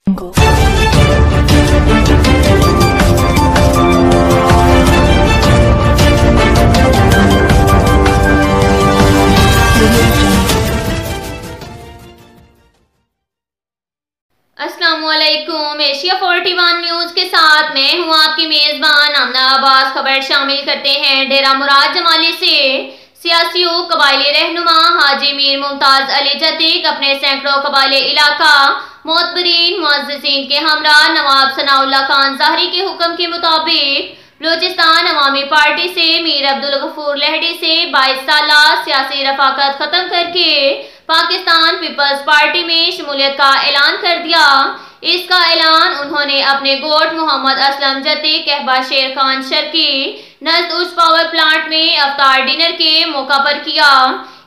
अस्सलामुअलैकुम। Asia 41 news के साथ मैं हूं आपकी मेजबान आमना अब्बास। खबर शामिल करते हैं। डेरा मुराद जमाली से सियासी व कबायली रहनुमा हाजी मीर मुमताज अली जतीक अपने सैकड़ों कबायली इलाका मोतबरीन मुअज़्ज़िज़ीन के हमरा नवाब सनाउल्लाह खान ज़ाहरी के हुक्म के मुताबिक बलूचिस्तान अवामी पार्टी से मीर अब्दुल गफूर लहड़ी से 22 साला सियासी रफाकत खत्म करके पाकिस्तान पीपल्स पार्टी में शमूलियत का ऐलान कर दिया। इसका ऐलान उन्होंने अपने गोट मोहम्मद असलम जतीक कहबा शेर खान शर्की नज़द उच्च पावर प्लांट में अफ्तार डिनर के मौका पर किया।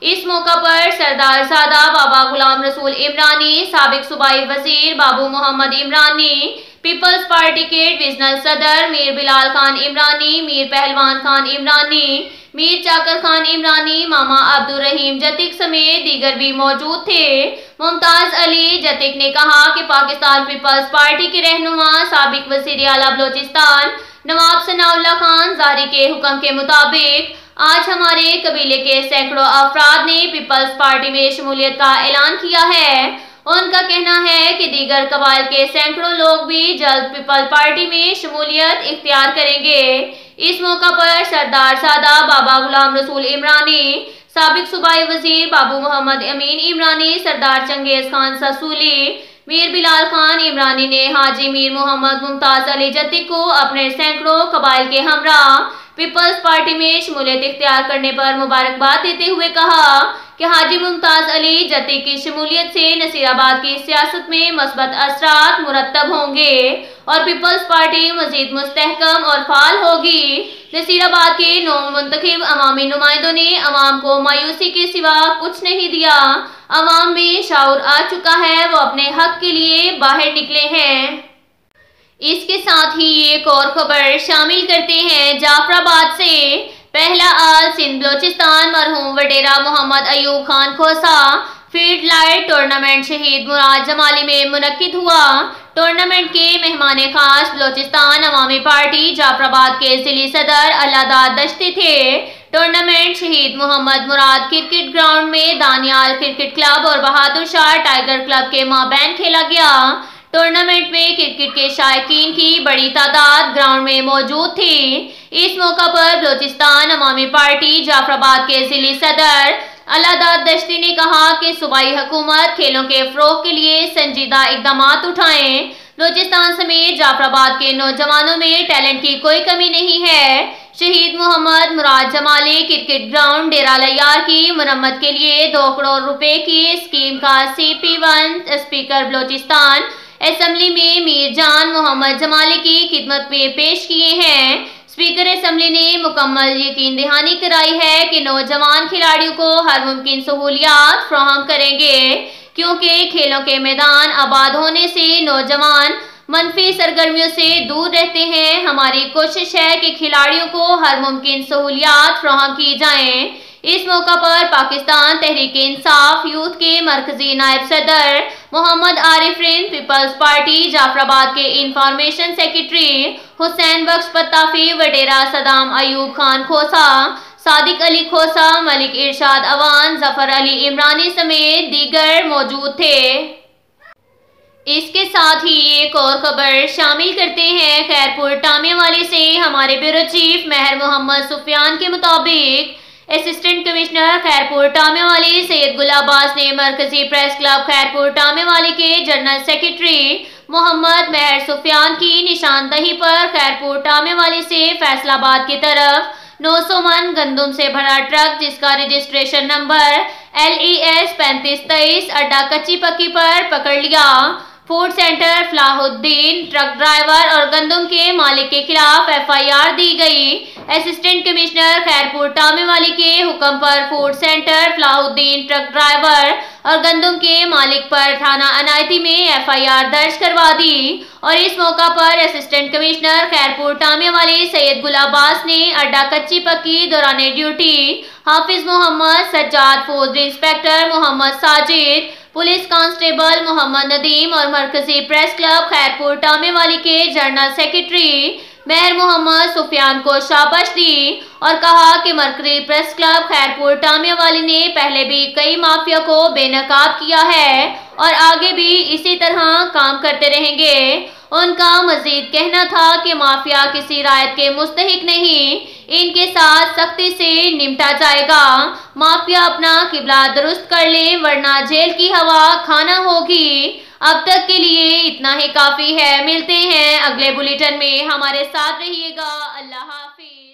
इस मौका पर सरदार ज़ादा बाबा गुलाम रसूल इमरानी, साबिक सूबाई वजीर बाबू मोहम्मद इमरानी, पीपल्स पार्टी के डिविजनल सदर मीर बिलाल खान इमरानी, मीर पहलवान खान इमरानी, मीर चाकर खान इमरानी, मामा अब्दुल रहीम जतीक समेत दीगर भी मौजूद थे। मुमताज अली जतीक ने कहा कि पाकिस्तान पीपल्स पार्टी के रहनुमा साबिक वज़ीर आला बलूचिस्तान नवाब सनाउल्लाह खान ज़ाहरी के हुक्म के मुताबिक आज हमारे कबीले के सैकड़ों अफराद ने पीपल्स पार्टी में शमूलियत का ऐलान किया है। उनका कहना है कि दीगर कबाइल के सैकड़ों लोग भी जल्द पीपल पार्टी में शमूलियत इख्तियार करेंगे। इस मौका पर सरदार सादा बाबा गुलाम रसूल इमरानी, साबिक सूबाई वजीर बाबू मोहम्मद अमीन इमरानी, सरदार चंगेज खान ससूली, मीर बिलाल खान इमरानी ने हाजी मीर मोहम्मद मुमताज अली जतीक को अपने सैकड़ों कबाइल के हमरा पीपल्स पार्टी में शमूलियत इख्तियार करने पर मुबारकबाद देते हुए कहा कि हाजी मुमताज अली जतीक की शमूलियत से नसीराबाद की सियासत में मस्बत असरात मुरत्तब होंगे और पीपल्स पार्टी मजीद मुस्तहकम और फाल होगी। नसीराबाद के नौमुंतखब अवामी नुमाइंदों ने अवाम को मायूसी के सिवा कुछ नहीं दिया। अवाम में शाऊर आ चुका है, वो अपने हक के लिए बाहर निकले हैं। इसके साथ ही एक और खबर शामिल करते हैं। जाफराबाद से पहला आल सिंध बलूचिस्तान मरहूम वडेरा मोहम्मद अयूब खान खोसा फील्ड लाइट टूर्नामेंट शहीद मुराद जमाली में मुनक्किद हुआ। टूर्नामेंट के मेहमान खास बलूचिस्तान अवामी पार्टी जाफराबाद के जिली सदर अल्लादाद दश्ती थे। टूर्नामेंट शहीद मोहम्मद मुराद क्रिकेट ग्राउंड में दानियाल क्रिकेट क्लब और बहादुर शाह टाइगर क्लब के माबैन खेला गया। टूर्नामेंट में क्रिकेट के शायकीन की बड़ी तादाद ग्राउंड में मौजूद थी। इस मौका पर बलूचिस्तान अवामी पार्टी जाफराबाद के जिली सदर अल्लादाद दश्ती ने कहा कि सूबाई हुकूमत खेलों के फ़रोग़ के लिए संजीदा इक़दाम उठाएं। बलूचिस्तान समेत जाफराबाद के नौजवानों में टैलेंट की कोई कमी नहीं है। शहीद मोहम्मद मुराद जमाली क्रिकेट ग्राउंड डेरा लैयार की मरम्मत के लिए 2 करोड़ रुपए की स्कीम का CP1 स्पीकर बलूचिस्तान असेंबली में मीर जान मोहम्मद जमाली की खिदमत में पेश किए हैं। स्पीकर असेंबली ने मुकम्मल यकीन दहानी कराई है कि नौजवान खिलाड़ियों को हर मुमकिन सहूलियात फराहम करेंगे, क्योंकि खेलों के मैदान आबाद होने से नौजवान मनफी सरगर्मियों से दूर रहते हैं। हमारी कोशिश है कि खिलाड़ियों को हर मुमकिन सहूलियात फराहम की जाएं। इस मौका पर पाकिस्तान तहरीक इंसाफ यूथ के मरकजी नायब सदर मोहम्मद आरिफिन, पीपल्स पार्टी जाफराबाद के इंफॉर्मेशन सेक्रेटरी हुसैन बख्श पत्ताफी, वडेरा सदाम अयूब खान खोसा, सादिक अली खोसा, मलिक इरशाद अवान, जफर अली इमरानी समेत दीगर मौजूद थे। इसके साथ ही एक और खबर शामिल करते हैं। खैरपुर टामेवाली से हमारे ब्यूरो चीफ मेहर मोहम्मद सुफियान के मुताबिक असिस्टेंट कमिश्नर खैरपुर टामेवाली सैयद गुल अब्बास ने मरकजी प्रेस क्लब खैरपुर टामेवाली के जनरल सेक्रेटरी मोहम्मद मेहर सुफियान की निशानदही पर खैरपुर टामेवाली से फैसलाबाद की तरफ 900 मन गंदुम से भरा ट्रक जिसका रजिस्ट्रेशन नंबर LES 3523 अड्डा कच्ची पक्की पर पकड़ लिया। फूड सेंटर फलाहुद्दीन ट्रक ड्राइवर और गंदुम के मालिक के खिलाफ FIR दी गई। असिस्टेंट कमिश्नर खैरपुर टामेवाली के हुक्म पर फूड सेंटर फलाहुद्दीन ट्रक ड्राइवर और गंदुम के मालिक पर थाना अनायती में FIR दर्ज करवा दी और इस मौका पर असिस्टेंट कमिश्नर खैरपुर टामेवाली सैयद गुल अब्बास ने अड्डा कच्ची पक्की दौरान ड्यूटी हाफिज मोहम्मद सज्जाद, फौज inspector Mohammad Sajid, police constable Mohammad Nadeem और मरकजी प्रेस क्लब खैरपुर टामेवाली के जनरल सेक्रेटरी मेहर मोहम्मद सुफियान को शाबाश दी और कहा कि मरकजी प्रेस क्लब खैरपुर टामेवाली ने पहले भी कई माफिया को बेनकाब किया है और आगे भी इसी तरह काम करते रहेंगे। उनका मजीद कहना था कि माफिया किसी रायत के मुस्तहिक नहीं, इनके साथ सख्ती से निपटा जाएगा। माफिया अपना किबला दुरुस्त कर ले वरना जेल की हवा खाना होगी। अब तक के लिए इतना ही काफी है। मिलते हैं अगले बुलेटिन में, हमारे साथ रहिएगा। अल्लाह हाफिज।